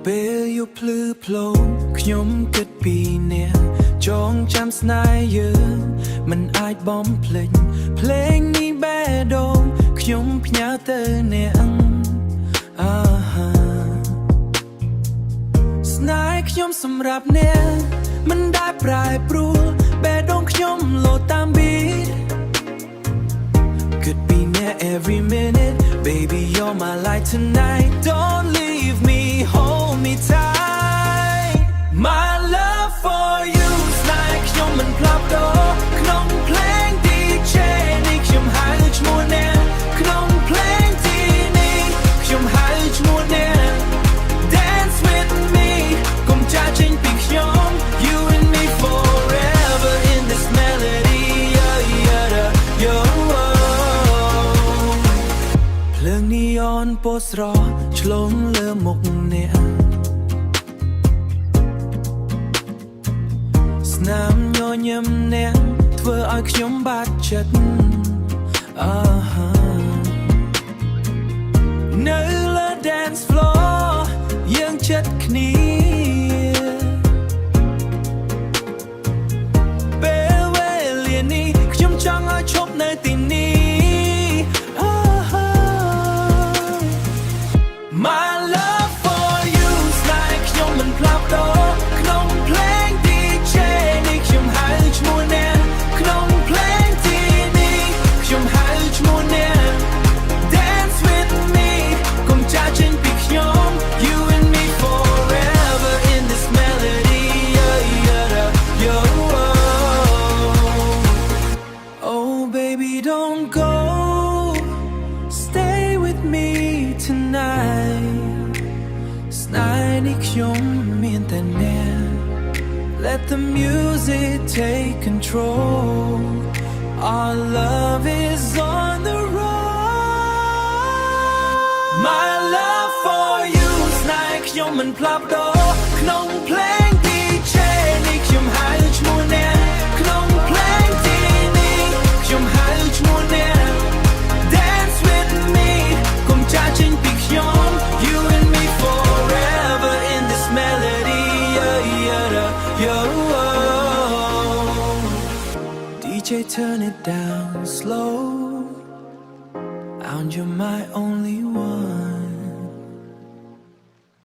ពេលយប់ភ្លឺផ្លូវខ្ញុំគិតពីអ្នកចងចាំស្នេហ៍យើងមិនអាចបំភ្លេចភ្លេងនេះបេះដូងខ្ញុំផ្ញើទៅអ្នកស្នេហ៍ខ្ញុំសម្រាប់អ្នកមិនដែលប្រែប្រួលបេះដូងខ្ញុំលោតតាម beat គិតពីអ្នក every minute baby you're my light tonight don't leave me hold me tight my love for you ស្នេហ៍ខ្ញុំមិនផ្លាស់ប្ដូរក្នុងភ្លេង DJ នេះខ្ញុំហៅឈ្មោះអ្នកក្នុងភ្លេងទីនេះខ្ញុំហៅឈ្មោះអ្នក Dance with me កុំចាចេញពីខ្ញុំ You and me forever in this melody yo ភ្លើងនីអនពណ៌ស្រស់ឆ្លងលើមុខអ្នកស្នាមញញឹមអ្នកធ្វើឲ្យខ្ញុំបាក់ចិត្តនៅលើ dance floor យើងចិត្តគ្នាពេលវេលានេះខ្ញុំចង់ឲ្យឈប់នៅទីនេះ My love for you ស្នេហ៍ខ្ញុំមិនផ្លាស់ប្ដូរក្នុងភ្លេង DJ នេះខ្ញុំហៅឈ្មោះអ្នកក្នុងភ្លេងទីនេះខ្ញុំហៅឈ្មោះអ្នក Dance with me កុំចាចេញពីខ្ញុំ You and me forever in this melody yo Oh baby don't go Stay with me tonight ស្នេហ៍នេះខ្ញុំមានតែអ្នក Let the music take control Our love is on the road My love for you ស្នេហ៍ខ្ញុំមិនផ្លាស់ប្ដូរក្នុងភ្លេង DJ នេះខ្ញុំហៅឈ្មោះអ្នកក្នុងភ្លេងទីនេះខ្ញុំហៅឈ្មោះអ្នក Dance with me កុំចាចេញពីខ្ញុំ You and me forever in this melody yo DJ turn it down slow and you're my only one